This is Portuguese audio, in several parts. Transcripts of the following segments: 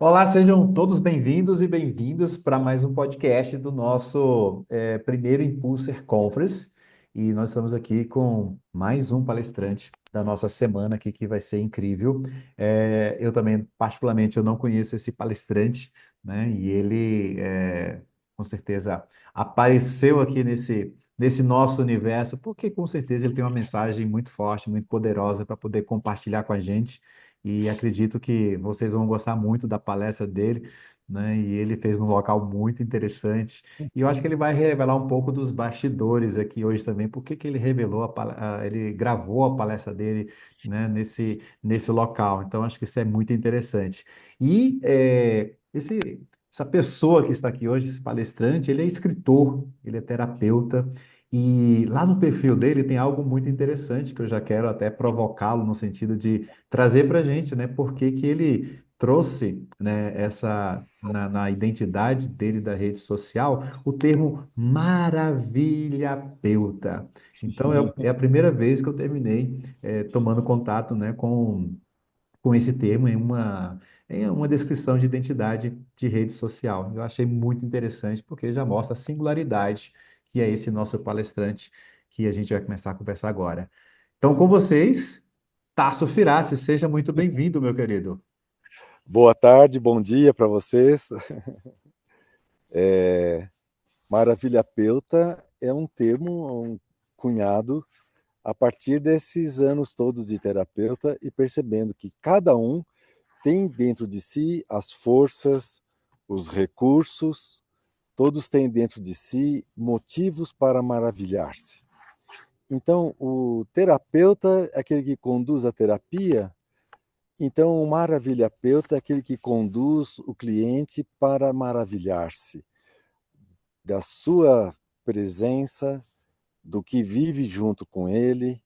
Olá, sejam todos bem-vindos e bem-vindas para mais um podcast do nosso primeiro Impulser Conference. E nós estamos aqui com mais um palestrante da nossa semana aqui que vai ser incrível. Eu também, particularmente, eu não conheço esse palestrante, né? E ele, com certeza, apareceu aqui nesse nosso universo, porque com certeza ele tem uma mensagem muito forte, muito poderosa para poder compartilhar com a gente e acredito que vocês vão gostar muito da palestra dele, né? E ele fez num local muito interessante. E eu acho que ele vai revelar um pouco dos bastidores aqui hoje também, porque que ele revelou ele gravou a palestra dele, né, nesse local. Então acho que isso é muito interessante. E essa pessoa que está aqui hoje, esse palestrante, ele é escritor, ele é terapeuta. E lá no perfil dele tem algo muito interessante que eu já quero até provocá-lo no sentido de trazer para a gente, né? Por que que ele trouxe, né, na identidade dele da rede social, o termo maravilhapeuta. Então, é a primeira vez que eu terminei tomando contato, né, com esse termo em uma descrição de identidade de rede social. Eu achei muito interessante, porque já mostra a singularidade que é esse nosso palestrante que a gente vai começar a conversar agora. Então, com vocês, Tasso Firassi, seja muito bem-vindo, meu querido. Boa tarde, bom dia para vocês. Maravilha Peuta é um termo cunhado a partir desses anos todos de terapeuta e percebendo que cada um tem dentro de si as forças, os recursos, todos têm dentro de si motivos para maravilhar-se. Então, o terapeuta é aquele que conduz a terapia. Então, o maravilhapeuta é aquele que conduz o cliente para maravilhar-se da sua presença, do que vive junto com ele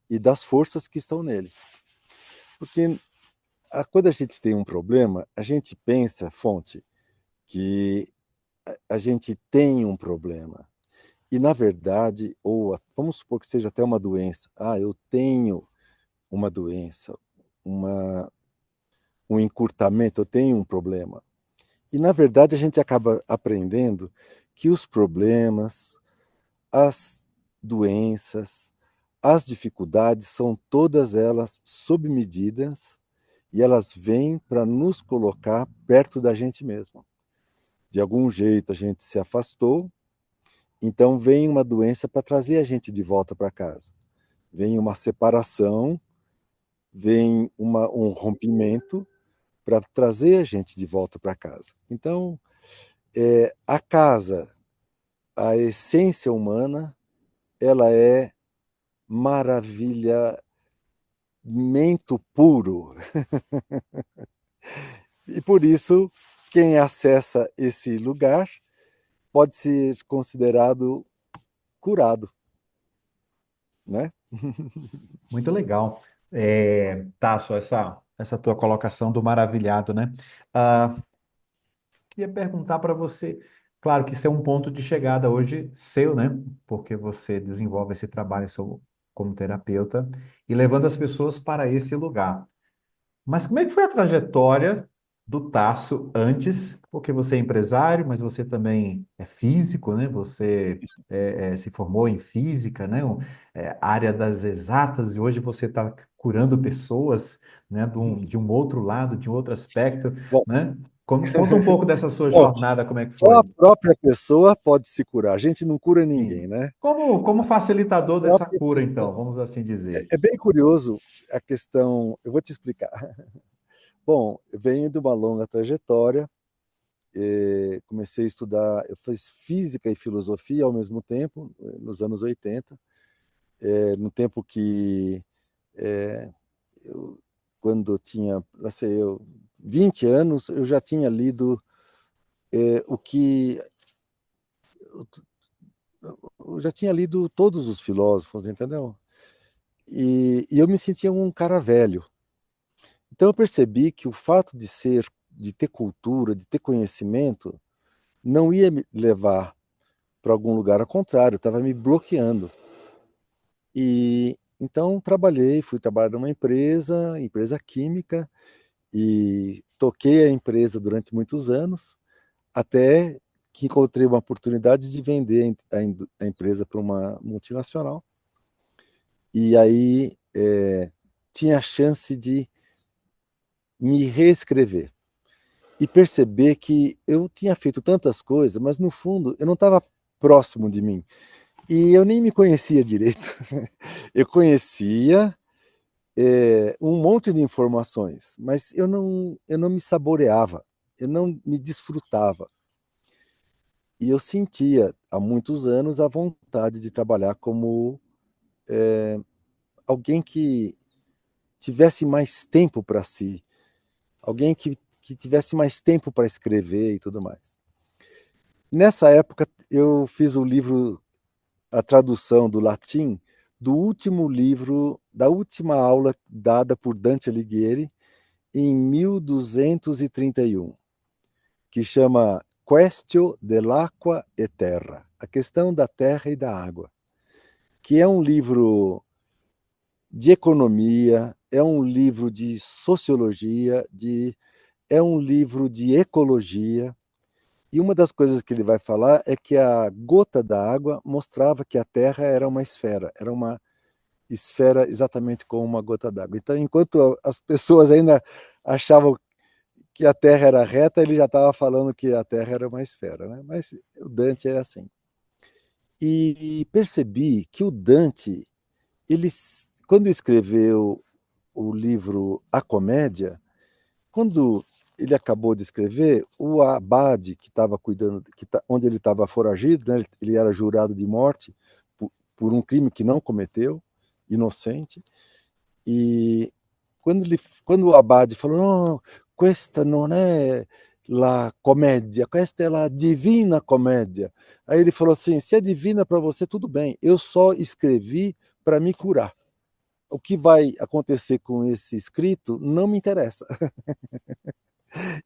e das forças que estão nele. Porque quando a gente tem um problema, a gente pensa, fonte, que a gente tem um problema. E, na verdade, vamos supor que seja até uma doença. Eu tenho uma doença, uma, um encurtamento, eu tenho um problema. E, na verdade, a gente acaba aprendendo que os problemas, as doenças, as dificuldades são todas elas sob medidas e elas vêm para nos colocar perto da gente mesmo. De algum jeito a gente se afastou, então vem uma doença para trazer a gente de volta para casa. Vem uma separação, vem um rompimento para trazer a gente de volta para casa. Então, a casa, a essência humana, ela é maravilhamento puro. E por isso, quem acessa esse lugar pode ser considerado curado, né? Muito legal. Tasso, essa tua colocação do maravilhado, né? Ah, queria perguntar para você, claro que isso é um ponto de chegada hoje seu, né? Porque você desenvolve esse trabalho como terapeuta e levando as pessoas para esse lugar. Mas como é que foi a trajetória do Tasso antes? Porque você é empresário, mas você também é físico, né? Você se formou em física, né? Área das exatas, e hoje você está curando pessoas, né? De um outro lado, de um outro aspecto, Bom, né? Conta um pouco dessa sua Ponte, jornada, como é que só a foi? própria pessoa pode se curar. A gente não cura ninguém, Sim. né? Como A facilitador dessa própria cura, pessoa. então, vamos assim dizer. É bem curioso a questão. Eu vou te explicar. Bom, eu venho de uma longa trajetória. Comecei a estudar, eu fiz física e filosofia ao mesmo tempo, nos anos 80, no tempo que, é, eu, quando eu tinha, não sei, 20 anos, eu já tinha lido o que. Eu já tinha lido todos os filósofos, entendeu? E eu me sentia um cara velho. Então eu percebi que o fato de ter cultura, de ter conhecimento, não ia me levar para algum lugar, ao contrário, estava me bloqueando. E então trabalhei, fui trabalhar numa empresa química, E toquei a empresa durante muitos anos, até que encontrei uma oportunidade de vender a empresa para uma multinacional. E aí tinha a chance de me reescrever e perceber que eu tinha feito tantas coisas, mas no fundo eu não estava próximo de mim. E eu nem me conhecia direito. Eu conhecia um monte de informações, mas eu não me saboreava, eu não me desfrutava. E eu sentia há muitos anos a vontade de trabalhar como alguém que tivesse mais tempo para si, alguém que tivesse mais tempo para escrever e tudo mais. Nessa época, eu fiz o livro, a tradução do latim, do último livro, da última aula dada por Dante Alighieri, em 1231, que chama Questio dell'acqua e terra, a questão da terra e da água, que é um livro de economia, é um livro de sociologia, é um livro de ecologia. E uma das coisas que ele vai falar é que a gota da água mostrava que a Terra era uma esfera exatamente como uma gota d'água. Então, enquanto as pessoas ainda achavam que a Terra era reta, ele já estava falando que a Terra era uma esfera, né? Mas o Dante é assim. E percebi que o Dante, ele, quando escreveu o livro A Comédia, quando ele acabou de escrever, o abade que estava cuidando, onde ele estava foragido, né, ele era jurado de morte por um crime que não cometeu, inocente, e quando o abade falou, no, questa non è la commedia, questa è la divina commedia. Aí ele falou assim, se é divina para você, tudo bem, eu só escrevi para me curar. O que vai acontecer com esse escrito não me interessa.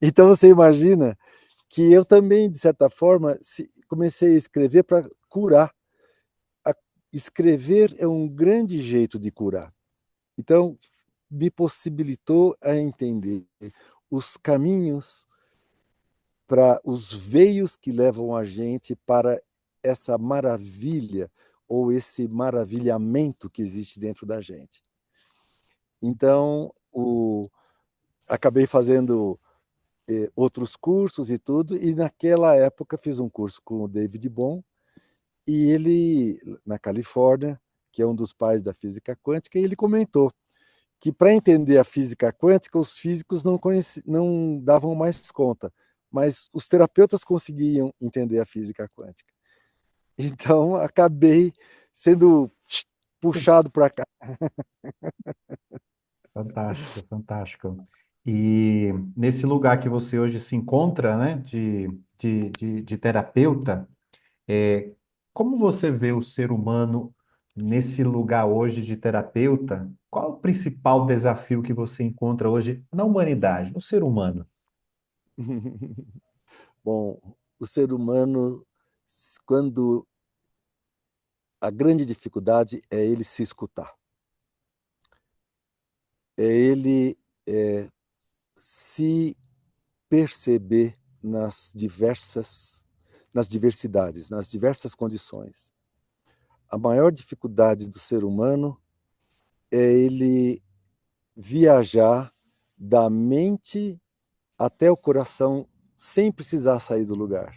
Então você imagina que eu também, de certa forma, comecei a escrever para curar. Escrever é um grande jeito de curar. Então, me possibilitou a entender os caminhos para os veios que levam a gente para essa maravilha ou esse maravilhamento que existe dentro da gente. Então, acabei fazendo outros cursos e tudo, e naquela época fiz um curso com o David Bohm, e ele, na Califórnia, que é um dos pais da física quântica, e ele comentou que para entender a física quântica, os físicos não davam mais conta, mas os terapeutas conseguiam entender a física quântica. Então, acabei sendo puxado para cá. Fantástico, fantástico. E nesse lugar que você hoje se encontra, né, de terapeuta, é, como você vê o ser humano nesse lugar hoje de terapeuta? Qual o principal desafio que você encontra hoje na humanidade, no ser humano? Bom, o ser humano, quando a grande dificuldade é ele se escutar, é ele se perceber nas diversidades, nas diversas condições. A maior dificuldade do ser humano é ele viajar da mente até o coração sem precisar sair do lugar.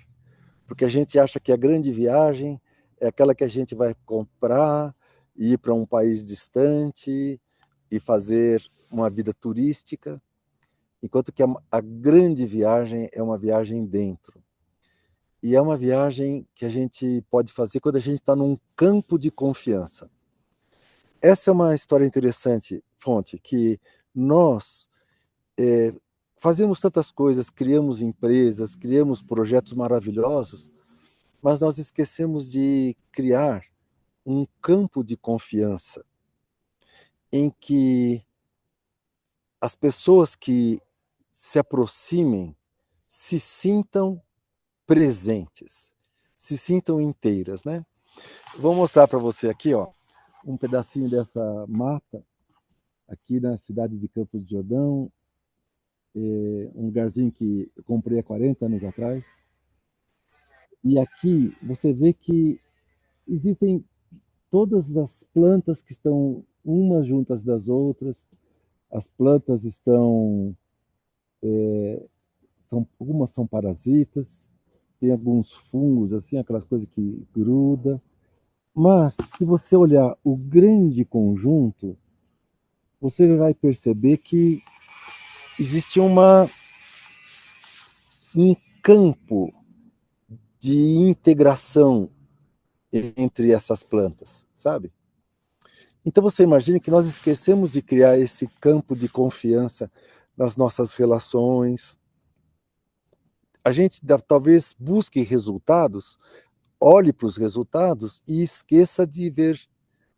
Porque a gente acha que a grande viagem é aquela que a gente vai comprar, ir para um país distante e fazer uma vida turística, enquanto que a grande viagem é uma viagem dentro. E é uma viagem que a gente pode fazer quando a gente está num campo de confiança. Essa é uma história interessante, Fonte, que nós fazemos tantas coisas, criamos empresas, criamos projetos maravilhosos, mas nós esquecemos de criar um campo de confiança em que as pessoas que se aproximem se sintam presentes, se sintam inteiras, né? Vou mostrar para você aqui, ó, um pedacinho dessa mata aqui na cidade de Campos do Jordão. um lugarzinho que eu comprei há 40 anos atrás. E aqui você vê que existem todas as plantas que estão umas juntas das outras. As plantas algumas são parasitas, tem alguns fungos, assim, aquelas coisas que gruda. Mas, se você olhar o grande conjunto, você vai perceber que existe um campo de integração entre essas plantas, sabe? Então você imagina que nós esquecemos de criar esse campo de confiança nas nossas relações. A gente talvez busque resultados, olhe para os resultados e esqueça de ver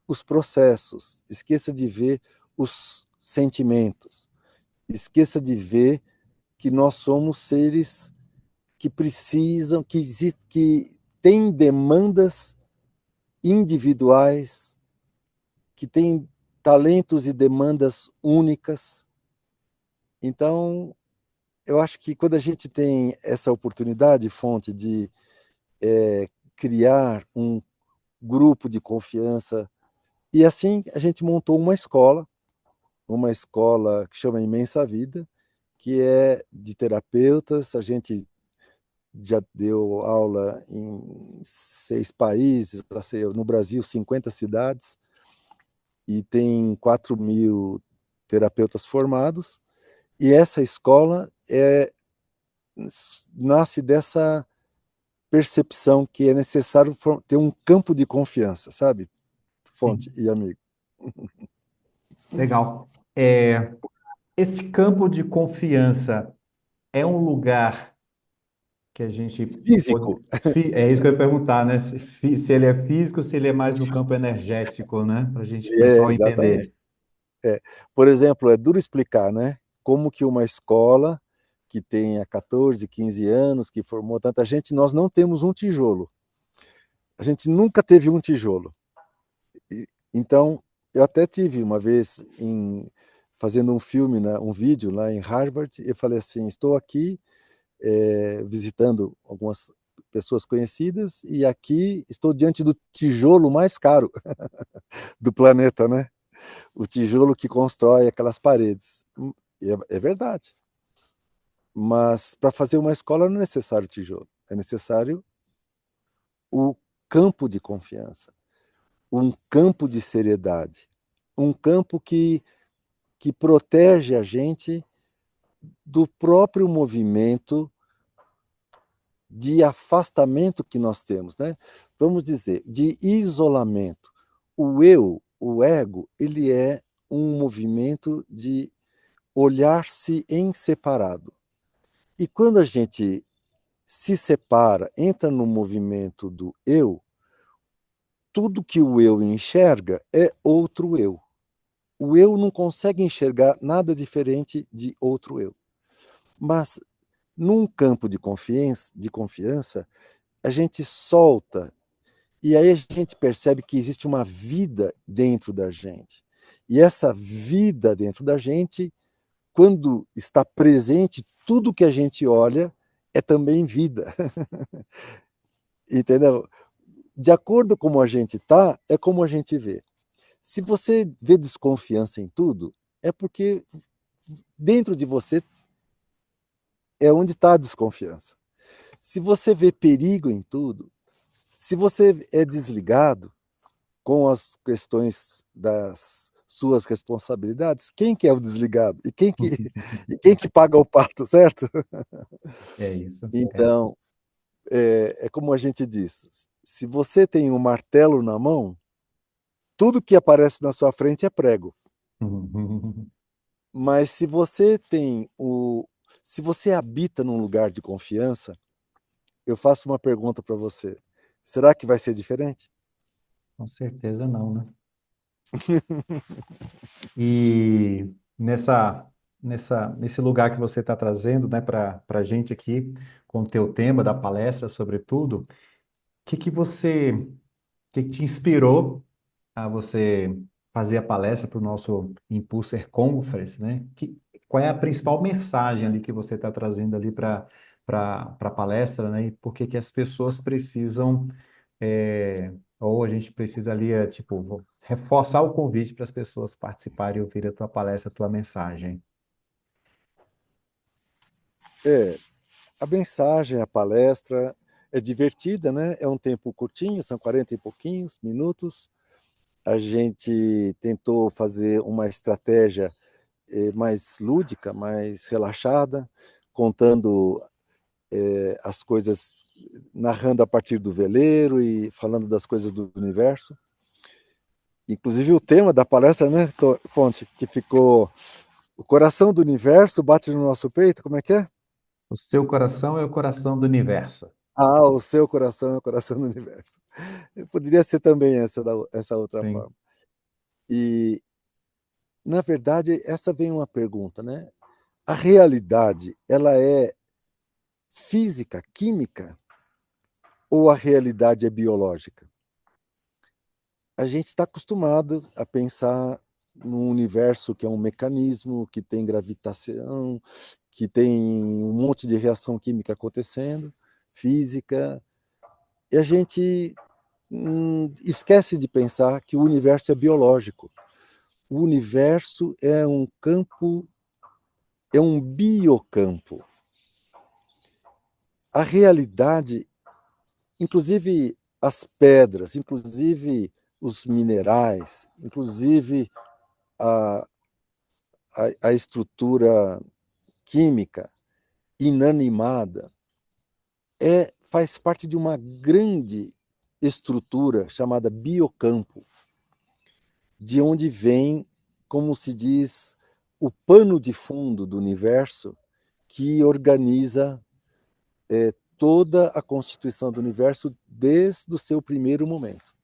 os processos, esqueça de ver os sentimentos, esqueça de ver que nós somos seres que precisam, que têm demandas individuais, que têm talentos e demandas únicas. Então, eu acho que quando a gente tem essa oportunidade, Fonte, de criar um grupo de confiança, e assim a gente montou uma escola que chama Imensa Vida, que é de terapeutas. A gente já deu aula em 6 países, no Brasil 50 cidades, e tem 4.000 terapeutas formados. E essa escola nasce dessa percepção que é necessário ter um campo de confiança, sabe? Fonte Sim, e amigo. legal. Esse campo de confiança é um lugar que a gente Físico. é isso que eu ia perguntar, né? Se ele é físico, se ele é mais no campo energético, né? Para a gente, o pessoal entender. Exatamente. É. Por exemplo, é duro explicar, né? Como que uma escola que tenha 14, 15 anos, que formou tanta gente, nós não temos um tijolo. A gente nunca teve um tijolo. Então, eu até tive uma vez fazendo um filme, né, um vídeo lá em Harvard, eu falei assim, estou aqui visitando algumas pessoas conhecidas e aqui estou diante do tijolo mais caro do planeta, né? O tijolo que constrói aquelas paredes. É verdade. Mas para fazer uma escola não é necessário tijolo, é necessário o campo de confiança, um campo de seriedade, um campo que protege a gente do próprio movimento de afastamento que nós temos, né? Vamos dizer, de isolamento. O eu, o ego, ele é um movimento de olhar-se em separado. E quando a gente se separa, entra no movimento do eu, tudo que o eu enxerga é outro eu. O eu não consegue enxergar nada diferente de outro eu. Mas num campo de confiança, a gente solta e aí a gente percebe que existe uma vida dentro da gente. E essa vida dentro da gente, quando está presente, tudo que a gente olha é também vida. Entendeu? De acordo com como a gente está, é como a gente vê. Se você vê desconfiança em tudo, é porque dentro de você é onde está a desconfiança. Se você vê perigo em tudo, se você é desligado com as questões das suas responsabilidades, quem que é o desligado? E quem que paga o pato, certo? É isso. Então, é como a gente diz, se você tem um martelo na mão, tudo que aparece na sua frente é prego. Mas se você habita num lugar de confiança, eu faço uma pergunta para você. Será que vai ser diferente? Com certeza não, né? E nesse lugar que você está trazendo, né, para a gente aqui, com o teu tema da palestra, sobretudo, o que te inspirou a você fazer a palestra para o nosso Impulser Conference, né? qual é a principal mensagem ali que você está trazendo ali para a palestra, né? E por que que as pessoas precisam, ou a gente precisa ali, tipo, reforçar o convite para as pessoas participarem e ouvir a tua palestra, a tua mensagem. É, a mensagem, a palestra é divertida, né? É um tempo curtinho, são 40 e pouquinhos minutos. A gente tentou fazer uma estratégia mais lúdica, mais relaxada, contando as coisas, narrando a partir do veleiro e falando das coisas do universo. Inclusive o tema da palestra, né, Fonte, que ficou o coração do universo bate no nosso peito, como é que é? O seu coração é o coração do universo. Ah, o seu coração é o coração do universo. Poderia ser também essa outra Sim. forma. E, na verdade, essa vem uma pergunta, né? A realidade, ela é física, química, ou a realidade é biológica? A gente está acostumado a pensar num universo que é um mecanismo, que tem gravitação, que tem um monte de reação química acontecendo, física, e a gente esquece de pensar que o universo é biológico. O universo é um campo, é um biocampo. A realidade, inclusive as pedras, inclusive os minerais, inclusive a, a estrutura química inanimada, faz parte de uma grande estrutura chamada biocampo, de onde vem, como se diz, o pano de fundo do universo que organiza toda a constituição do universo desde o seu primeiro momento.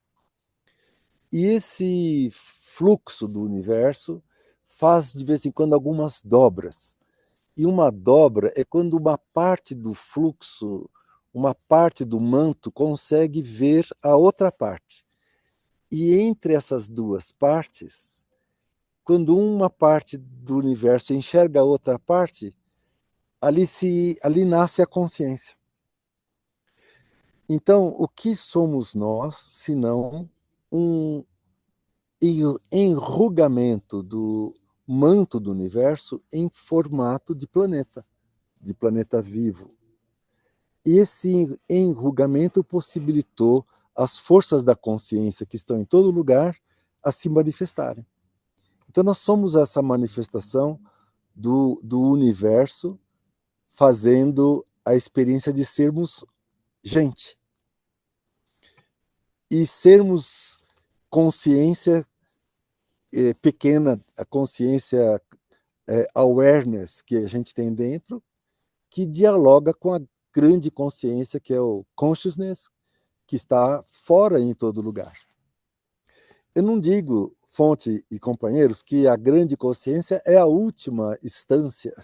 E esse fluxo do universo faz de vez em quando algumas dobras. E uma dobra é quando uma parte do fluxo, uma parte do manto consegue ver a outra parte. E entre essas duas partes, quando uma parte do universo enxerga a outra parte, ali nasce a consciência. Então, o que somos nós, senão um enrugamento do manto do universo em formato de planeta vivo. E esse enrugamento possibilitou as forças da consciência que estão em todo lugar a se manifestarem. Então, nós somos essa manifestação do universo fazendo a experiência de sermos gente. E sermos consciência pequena, a consciência awareness que a gente tem dentro, que dialoga com a grande consciência que é o consciousness, que está fora em todo lugar. Eu não digo, Fonte e companheiros, que a grande consciência é a última instância.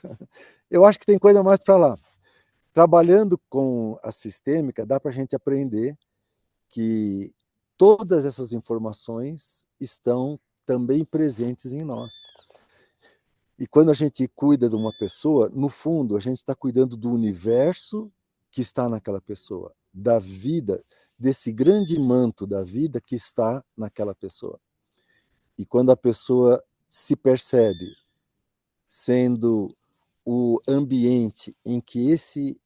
Eu acho que tem coisa mais para lá. Trabalhando com a sistêmica, dá para a gente aprender que todas essas informações estão também presentes em nós. E quando a gente cuida de uma pessoa, no fundo, a gente está cuidando do universo que está naquela pessoa, da vida, desse grande manto da vida que está naquela pessoa. E quando a pessoa se percebe sendo o ambiente em que esse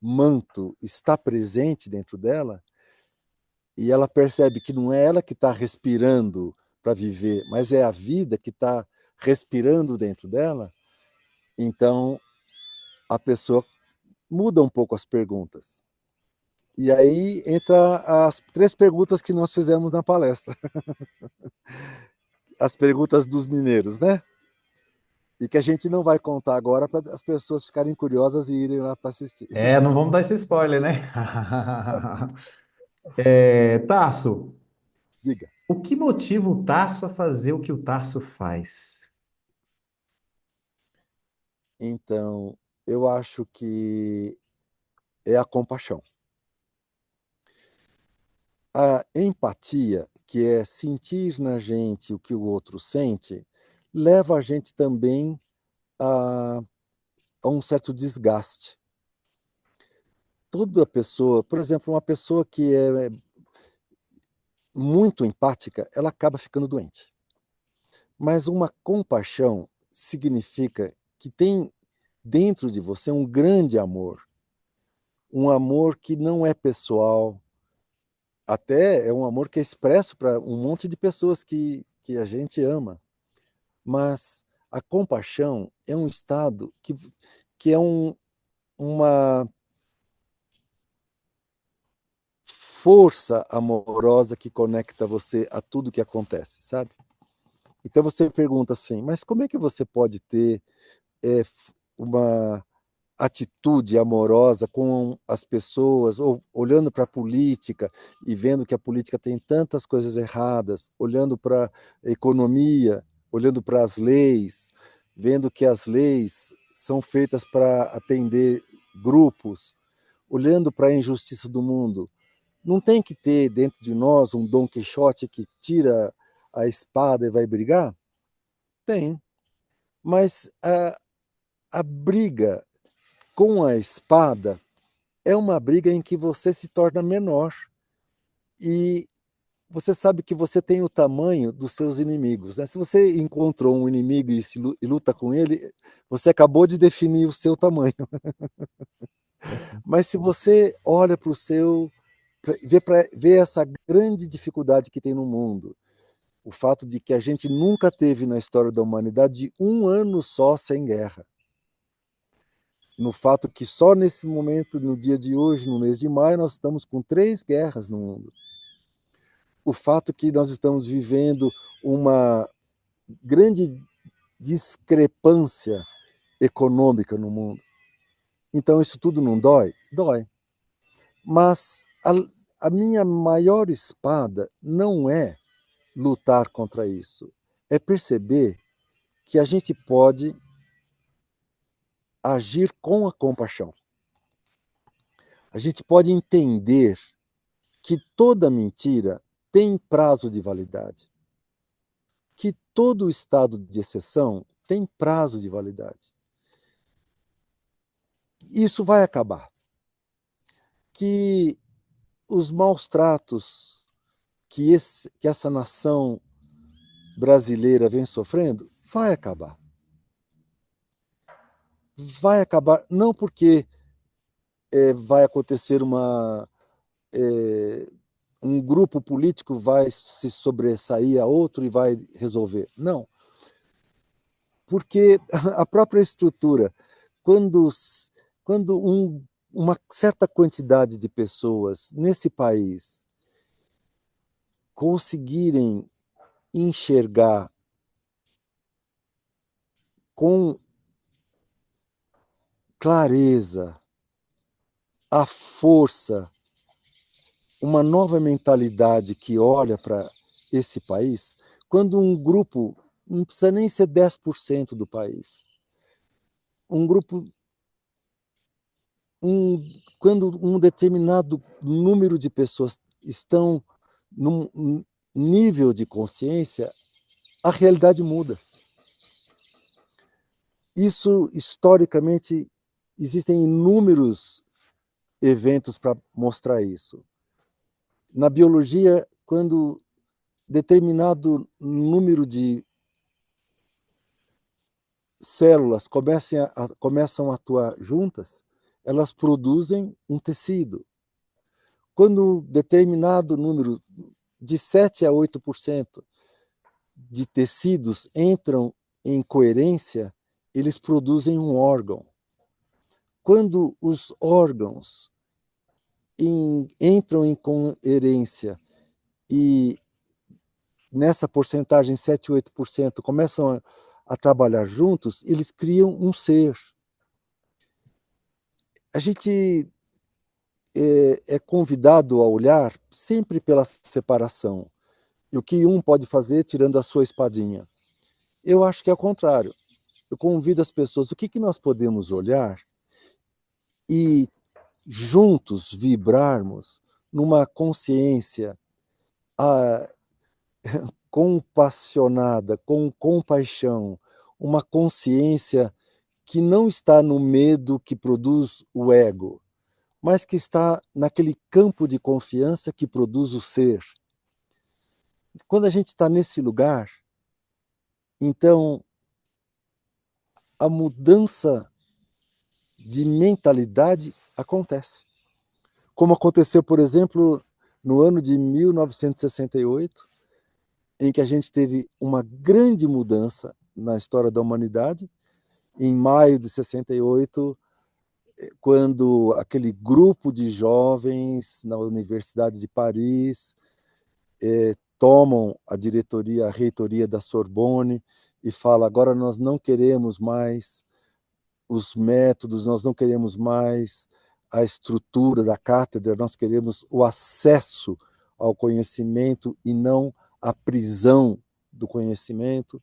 manto está presente dentro dela, e ela percebe que não é ela que está respirando para viver, mas é a vida que está respirando dentro dela, então a pessoa muda um pouco as perguntas. E aí entra as três perguntas que nós fizemos na palestra. As perguntas dos mineiros, né? E que a gente não vai contar agora para as pessoas ficarem curiosas e irem lá para assistir. Não vamos dar esse spoiler, né? Tarso, Diga. o que motiva o Tarso a fazer o que o Tarso faz? Então, eu acho que é a compaixão. A empatia, que é sentir na gente o que o outro sente, leva a gente também a, a um certo desgaste. Toda pessoa, por exemplo, uma pessoa que é muito empática, ela acaba ficando doente. Mas uma compaixão significa que tem dentro de você um grande amor, um amor que não é pessoal, até é um amor que é expresso para um monte de pessoas que a gente ama. Mas a compaixão é um estado que é uma força amorosa que conecta você a tudo que acontece, sabe? Então você pergunta assim, mas como é que você pode ter uma atitude amorosa com as pessoas, ou olhando para a política e vendo que a política tem tantas coisas erradas, olhando para a economia, olhando para as leis, vendo que as leis são feitas para atender grupos, olhando para a injustiça do mundo. Não tem que ter dentro de nós um Dom Quixote que tira a espada e vai brigar? Tem. Mas a briga com a espada é uma briga em que você se torna menor e você sabe que você tem o tamanho dos seus inimigos, né? Se você encontrou um inimigo e luta com ele, você acabou de definir o seu tamanho. Mas se você olha para o seu, vê essa grande dificuldade que tem no mundo, o fato de que a gente nunca teve na história da humanidade um ano só sem guerra, no fato que só nesse momento, no dia de hoje, no mês de maio, nós estamos com 3 guerras no mundo. O fato que nós estamos vivendo uma grande discrepância econômica no mundo. Então, isso tudo não dói? Dói. Mas a minha maior espada não é lutar contra isso, é perceber que a gente pode agir com a compaixão. A gente pode entender que toda mentira tem prazo de validade, que todo estado de exceção tem prazo de validade. Isso vai acabar. Que os maus tratos que essa nação brasileira vem sofrendo, vai acabar. Vai acabar, não porque vai acontecer um grupo político vai se sobressair a outro e vai resolver. Não, porque a própria estrutura, quando, quando uma certa quantidade de pessoas nesse país conseguirem enxergar com clareza a força, uma nova mentalidade que olha para esse país, quando um grupo, não precisa nem ser 10% do país, um grupo, quando um determinado número de pessoas estão num nível de consciência, a realidade muda. Isso, historicamente, existem inúmeros eventos para mostrar isso. Na biologia, quando determinado número de células começam a atuar juntas, elas produzem um tecido. Quando determinado número, de 7 a 8% de tecidos entram em coerência, eles produzem um órgão. Quando os órgãos entram em coerência e nessa porcentagem 7, 8% começam a trabalhar juntos, eles criam um ser. A gente é convidado a olhar sempre pela separação. E o que um pode fazer tirando a sua espadinha? Eu acho que é o contrário. Eu convido as pessoas, o que nós podemos olhar e juntos vibrarmos numa consciência ah, compassionada, com compaixão, uma consciência que não está no medo que produz o ego, mas que está naquele campo de confiança que produz o ser. Quando a gente está nesse lugar, então a mudança de mentalidade acontece. Como aconteceu, por exemplo, no ano de 1968, em que a gente teve uma grande mudança na história da humanidade. Em maio de 68, quando aquele grupo de jovens na Universidade de Paris tomam a diretoria, a reitoria da Sorbonne e fala: agora nós não queremos mais os métodos, nós não queremos mais a estrutura da cátedra, nós queremos o acesso ao conhecimento e não a prisão do conhecimento.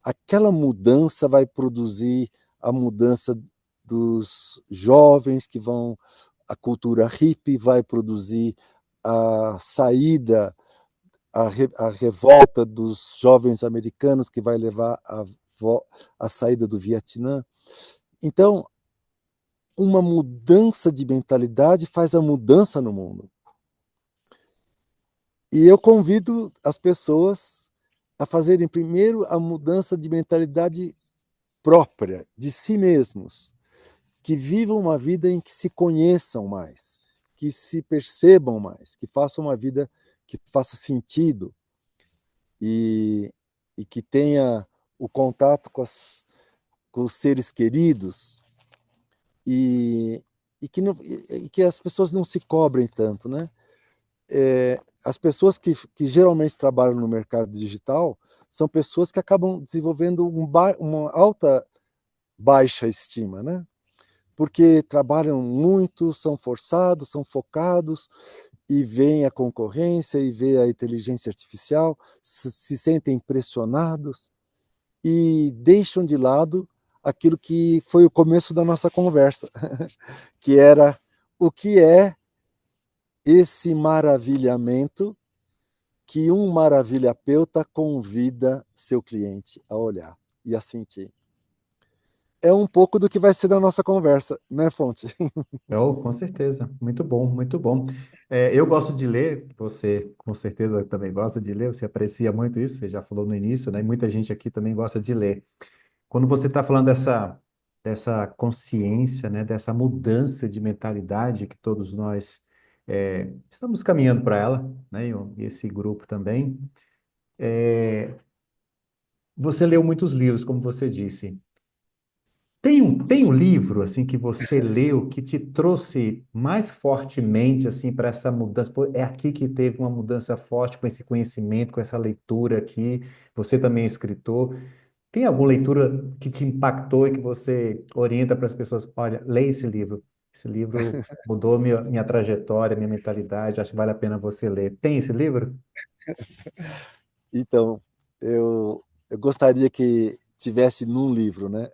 Aquela mudança vai produzir a mudança dos jovens que vão, a cultura hippie vai produzir a saída, a revolta dos jovens americanos que vai levar a saída do Vietnã. Então, uma mudança de mentalidade faz a mudança no mundo. E eu convido as pessoas a fazerem primeiro a mudança de mentalidade própria, de si mesmos, que vivam uma vida em que se conheçam mais, que se percebam mais, que façam uma vida que faça sentido e, e que tenha o contato com os seres queridos e, e que as pessoas não se cobrem tanto, né? As pessoas que geralmente trabalham no mercado digital são pessoas que acabam desenvolvendo uma alta baixa estima, né? Porque trabalham muito, são forçados, são focados, e veem a concorrência, e vê a inteligência artificial, se sentem pressionados e deixam de lado aquilo que foi o começo da nossa conversa, que era o que é esse maravilhamento que um maravilhapeuta convida seu cliente a olhar e a sentir. É um pouco do que vai ser da nossa conversa, né, Fonte? Oh, com certeza, muito bom, muito bom. Eu gosto de ler, você com certeza também gosta de ler, você aprecia muito isso, você já falou no início, né? E muita gente aqui também gosta de ler. Quando você está falando dessa consciência, né, dessa mudança de mentalidade que todos nós estamos caminhando para ela, né, e esse grupo também, você leu muitos livros, como você disse. Tem um livro assim que você leu que te trouxe mais fortemente assim para essa mudança? Pô, é aqui que teve uma mudança forte com esse conhecimento, com essa leitura aqui. Você também é escritor. Tem alguma leitura que te impactou e que você orienta para as pessoas? Olha, leia esse livro. Esse livro mudou minha trajetória, minha mentalidade. Acho que vale a pena você ler. Tem esse livro? Então, eu gostaria que tivesse num livro, né?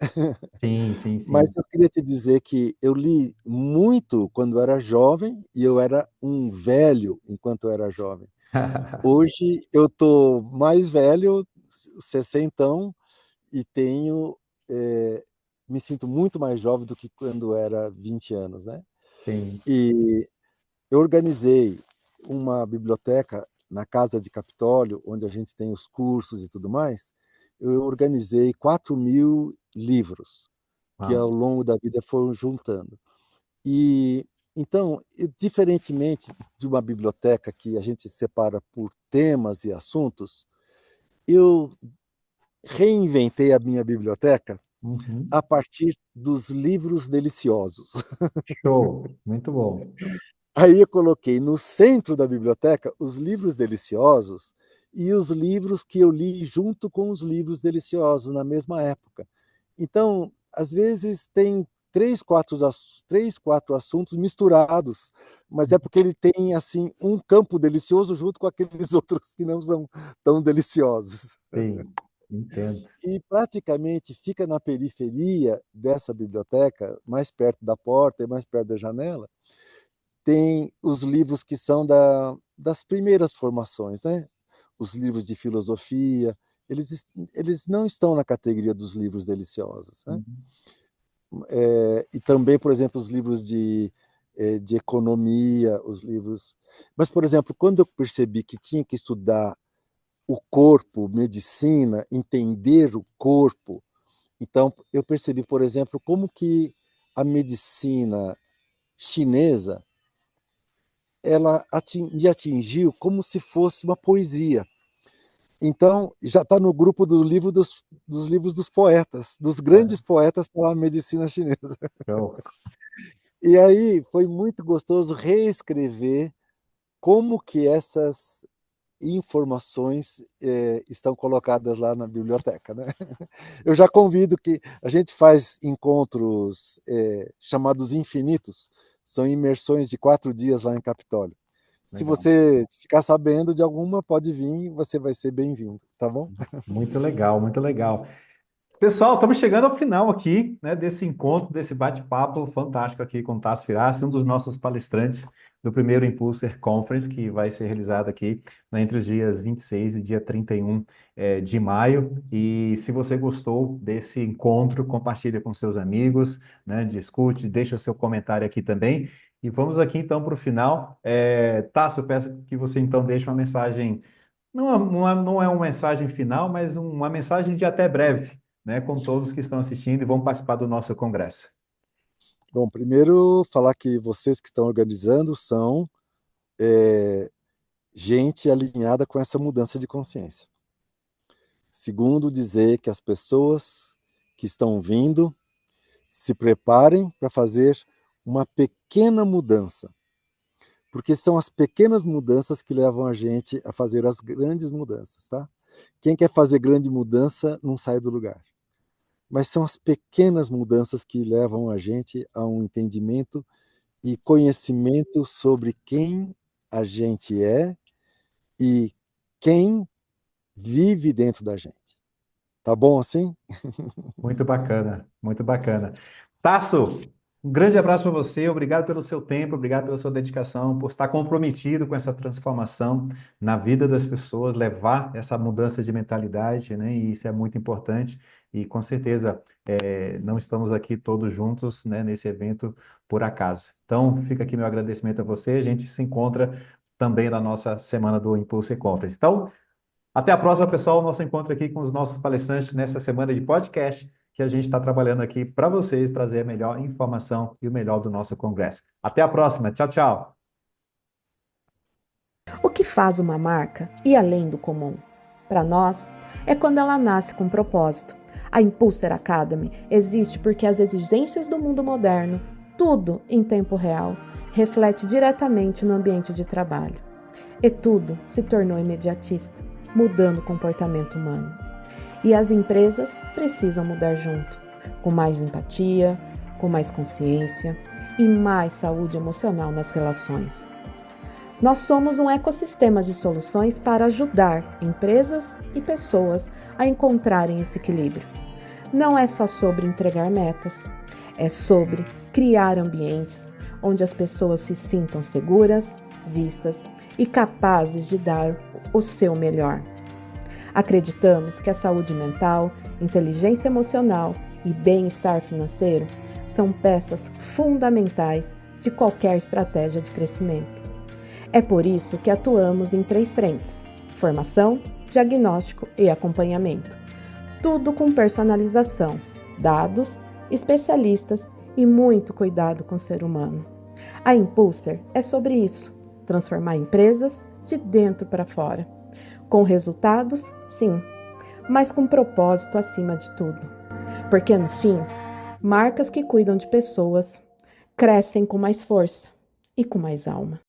Sim, sim, Mas sim. eu queria te dizer que eu li muito quando eu era jovem e eu era um velho enquanto eu era jovem. Hoje eu estou mais velho, sessentão, e tenho, me sinto muito mais jovem do que quando era 20 anos, né? Sim. E eu organizei uma biblioteca na Casa de Capitólio, onde a gente tem os cursos e tudo mais. Eu organizei 4.000 livros que ao Uau. longo da vida foram juntando. E então, diferentemente de uma biblioteca que a gente separa por temas e assuntos, eu reinventei a minha biblioteca Uhum. a partir dos livros deliciosos. Show. Muito bom. Aí eu coloquei no centro da biblioteca os livros deliciosos e os livros que eu li junto com os livros deliciosos na mesma época. Então, às vezes tem três, quatro assuntos misturados, mas é porque ele tem assim um campo delicioso junto com aqueles outros que não são tão deliciosos. Sim, entendo. E praticamente fica na periferia dessa biblioteca, mais perto da porta e mais perto da janela, tem os livros que são das primeiras formações, né? Os livros de filosofia, eles não estão na categoria dos livros deliciosos, né? Uhum. E também, por exemplo, os livros de economia, os livros. Mas, por exemplo, quando eu percebi que tinha que estudar o corpo, medicina, entender o corpo, então eu percebi, por exemplo, como que a medicina chinesa ela me atingiu como se fosse uma poesia. Então, já está no grupo do livro dos livros dos poetas, dos grandes poetas da medicina chinesa. Show. E aí foi muito gostoso reescrever como que essas informações estão colocadas lá na biblioteca, né? Eu já convido que a gente faz encontros chamados infinitos, são imersões de 4 dias lá em Capitólio. Se Legal. você ficar sabendo de alguma, pode vir, você vai ser bem-vindo, tá bom? Muito legal, muito legal. Pessoal, estamos chegando ao final aqui, né, desse encontro, desse bate-papo fantástico aqui com o Tasso Firassi, um dos nossos palestrantes do primeiro Impulser Conference, que vai ser realizado aqui, né, entre os dias 26 e dia 31 de maio. E se você gostou desse encontro, compartilhe com seus amigos, né, discute, deixa o seu comentário aqui também. E vamos aqui então para o final. Tasso, eu peço que você então deixe uma mensagem, não é uma mensagem final, mas uma mensagem de até breve, né, com todos que estão assistindo e vão participar do nosso congresso. Bom, primeiro falar que vocês que estão organizando são gente alinhada com essa mudança de consciência. Segundo, dizer que as pessoas que estão vindo se preparem para fazer uma pequena mudança, porque são as pequenas mudanças que levam a gente a fazer as grandes mudanças, tá? Quem quer fazer grande mudança não sai do lugar. Mas são as pequenas mudanças que levam a gente a um entendimento e conhecimento sobre quem a gente é e quem vive dentro da gente. Tá bom assim? Muito bacana, muito bacana. Tasso, um grande abraço para você, obrigado pelo seu tempo, obrigado pela sua dedicação, por estar comprometido com essa transformação na vida das pessoas, levar essa mudança de mentalidade, né? E isso é muito importante. E com certeza não estamos aqui todos juntos, né, nesse evento por acaso. Então, fica aqui meu agradecimento a você. A gente se encontra também na nossa semana do Impulse Conference. Então, até a próxima, pessoal. Nosso encontro aqui com os nossos palestrantes nessa semana de podcast que a gente está trabalhando aqui para vocês trazer a melhor informação e o melhor do nosso congresso. Até a próxima. Tchau, tchau. O que faz uma marca ir além do comum? Para nós, é quando ela nasce com propósito. A Impulser Academy existe porque as exigências do mundo moderno, tudo em tempo real, reflete diretamente no ambiente de trabalho. E tudo se tornou imediatista, mudando o comportamento humano. E as empresas precisam mudar junto, com mais empatia, com mais consciência e mais saúde emocional nas relações. Nós somos um ecossistema de soluções para ajudar empresas e pessoas a encontrarem esse equilíbrio. Não é só sobre entregar metas, é sobre criar ambientes onde as pessoas se sintam seguras, vistas e capazes de dar o seu melhor. Acreditamos que a saúde mental, inteligência emocional e bem-estar financeiro são peças fundamentais de qualquer estratégia de crescimento. É por isso que atuamos em 3 frentes: formação, diagnóstico e acompanhamento. Tudo com personalização, dados, especialistas e muito cuidado com o ser humano. A Impulser é sobre isso: transformar empresas de dentro para fora. Com resultados, sim, mas com propósito acima de tudo. Porque, no fim, marcas que cuidam de pessoas crescem com mais força e com mais alma.